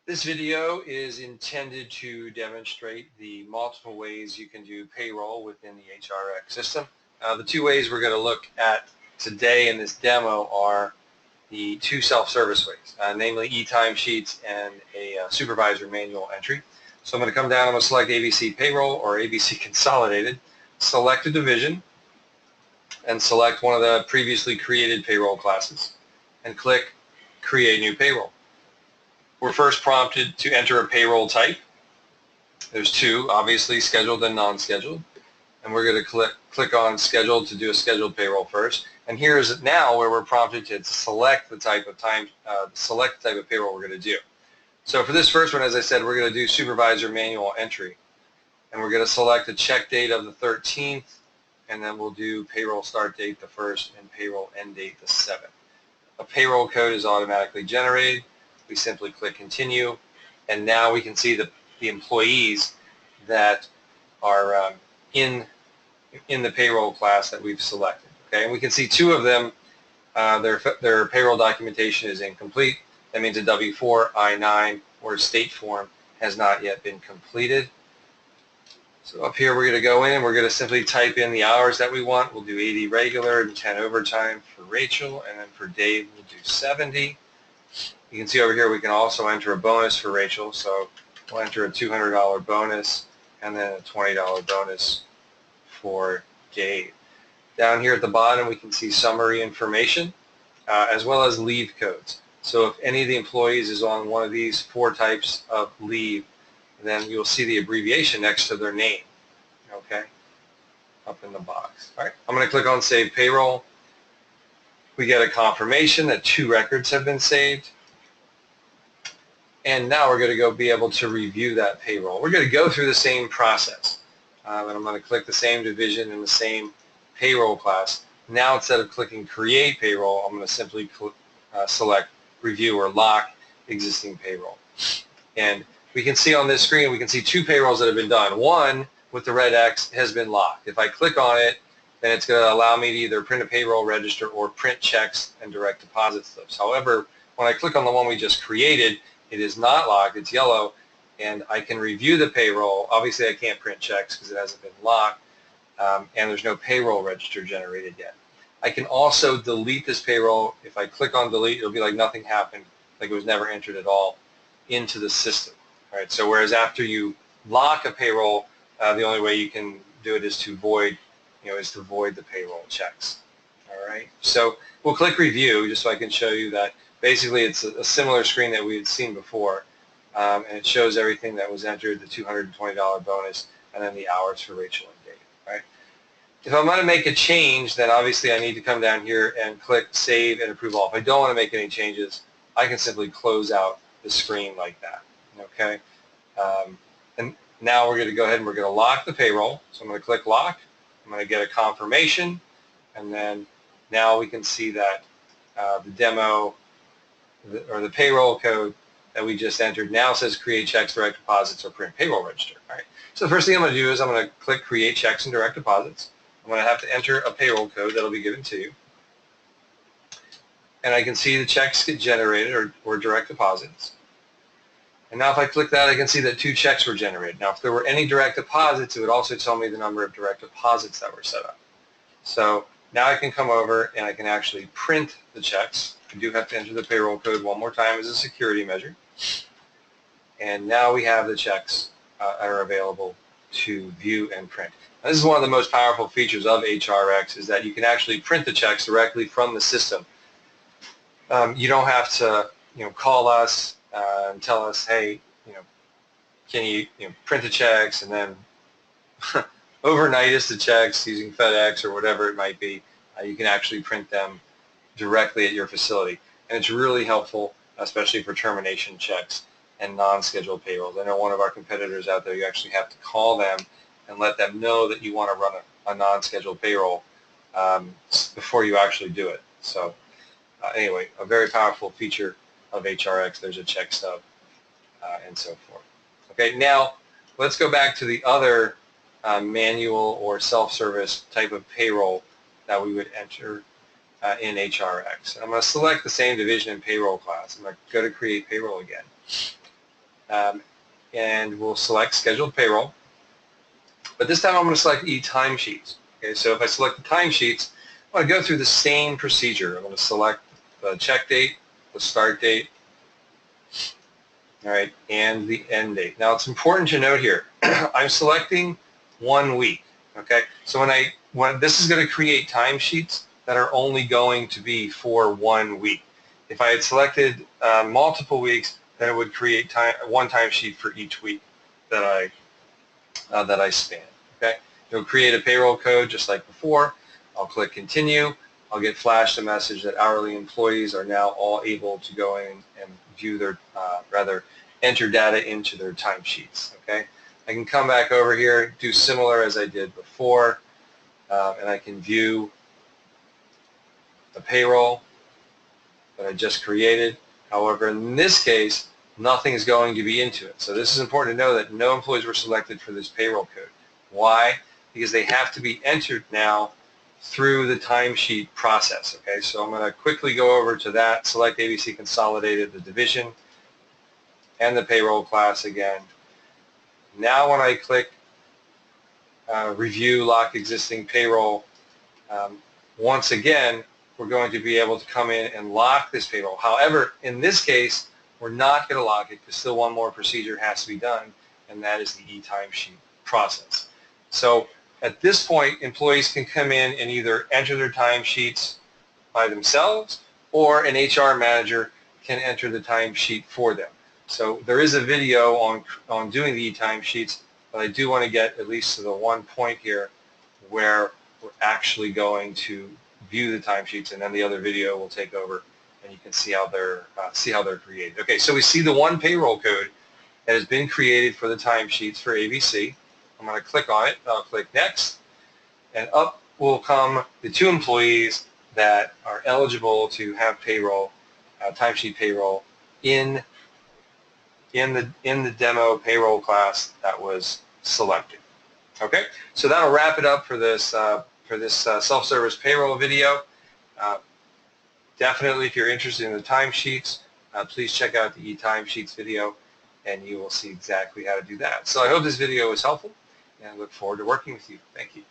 This video is intended to demonstrate the multiple ways you can do payroll within the HRX system. The two ways we're going to look at today in this demo are the two self-service ways, namely e-timesheets and a supervisor manual entry. So I'm going to come down, I'm going to select ABC Payroll or ABC Consolidated, select a division, and select one of the previously created payroll classes, and click Create New Payroll. We're first prompted to enter a payroll type. There's two, obviously scheduled and non-scheduled. And we're going to click on scheduled to do a scheduled payroll first. And here's now where we're prompted to select the type of payroll we're going to do. So for this first one, as I said, we're going to do supervisor manual entry. And we're going to select the check date of the 13th, and then we'll do payroll start date the 1st and payroll end date the 7th. A payroll code is automatically generated. We simply click continue, and now we can see the employees that are in the payroll class that we've selected. Okay, and we can see two of them. Their payroll documentation is incomplete. That means a W-4, I-9, or a state form has not yet been completed. So up here we're going to go in and we're going to simply type in the hours that we want. We'll do 80 regular and 10 overtime for Rachel, and then for Dave we'll do 70. You can see over here we can also enter a bonus for Rachel, so we'll enter a $200 bonus and then a $20 bonus for Dave. Down here at the bottom we can see summary information as well as leave codes. So if any of the employees is on one of these four types of leave, then you'll see the abbreviation next to their name, okay, up in the box. All right, I'm going to click on Save Payroll. We get a confirmation that two records have been saved. And now we're going to be able to review that payroll. We're going to go through the same process. And I'm going to click the same division in the same payroll class. Now instead of clicking Create Payroll, I'm going to simply select Review or Lock Existing Payroll. And we can see on this screen, we can see two payrolls that have been done. One with the red X has been locked. If I click on it, then it's going to allow me to either print a payroll register or print checks and direct deposit slips. However, when I click on the one we just created, it is not locked, it's yellow, and I can review the payroll. Obviously I can't print checks because it hasn't been locked, and there's no payroll register generated yet. I can also delete this payroll. If I click on delete, it'll be like nothing happened, like it was never entered at all into the system. All right, so whereas after you lock a payroll, the only way you can do it is to void, the payroll checks. All right, so we'll click review just so I can show you that basically it's a similar screen that we had seen before, and it shows everything that was entered, the $220 bonus, and then the hours for Rachel and Dave. Right? If I'm going to make a change, then obviously I need to come down here and click Save and Approve All. If I don't want to make any changes, I can simply close out the screen like that. Okay, and now we're going to go ahead and we're going to lock the payroll. So I'm going to click Lock. I'm going to get a confirmation, and then now we can see that the demo or the payroll code that we just entered now says create checks, direct deposits, or print payroll register. All right. So the first thing I'm going to do is I'm going to click create checks and direct deposits. I'm going to have to enter a payroll code that will be given to you. And I can see the checks get generated or direct deposits. And now if I click that, I can see that two checks were generated. Now if there were any direct deposits, it would also tell me the number of direct deposits that were set up. So now I can come over and I can actually print the checks. I do have to enter the payroll code one more time as a security measure. And now we have the checks are available to view and print. Now, this is one of the most powerful features of HRX, is that you can actually print the checks directly from the system. You don't have to call us and tell us, hey, can you, print the checks and then overnight us the checks using FedEx or whatever it might be. You can actually print them directly at your facility, and it's really helpful, especially for termination checks and non-scheduled payrolls. I know one of our competitors out there, you actually have to call them and let them know that you want to run a non-scheduled payroll before you actually do it. So anyway, a very powerful feature of HRX. There's a check stub and so forth. Okay, now let's go back to the other manual or self-service type of payroll that we would enter in HRX. I'm going to select the same division and payroll class. I'm going to go to Create Payroll again. and we'll select scheduled payroll. But this time I'm going to select e-timesheets. Okay, so if I select the timesheets, I want to go through the same procedure. I'm going to select the check date, the start date, all right, and the end date. Now it's important to note here, I'm selecting 1 week. Okay, so when this is going to create timesheets that are only going to be for 1 week. If I had selected multiple weeks, then it would create one timesheet for each week that I span. Okay, it'll create a payroll code just like before. I'll click continue. I'll get flashed a message that hourly employees are now all able to go in and view their, enter data into their timesheets. Okay, I can come back over here, do similar as I did before, and I can view the payroll that I just created. However, in this case, nothing is going to be into it. So this is important to know that no employees were selected for this payroll code. Why? Because they have to be entered now through the timesheet process. Okay, so I'm going to quickly go over to that, select ABC Consolidated, the division, and the payroll class again. Now when I click Review Lock Existing Payroll, once again, we're going to be able to come in and lock this payroll. However, in this case, we're not going to lock it because still one more procedure has to be done, and that is the e-timesheet process. So at this point, employees can come in and either enter their timesheets by themselves, or an HR manager can enter the timesheet for them. So there is a video on doing the e-timesheets, but I do want to get at least to the one point here where we're actually going to view the timesheets, and then the other video will take over, and you can see how they're created. Okay, so we see the one payroll code that has been created for the timesheets for ABC. I'm going to click on it. I'll click Next, and up will come the 2 employees that are eligible to have payroll, timesheet payroll in the demo payroll class that was selected. Okay, so that'll wrap it up for this self-service payroll video. Definitely, if you're interested in the timesheets, please check out the e-timesheets video, and you will see exactly how to do that. So I hope this video was helpful, and I look forward to working with you. Thank you.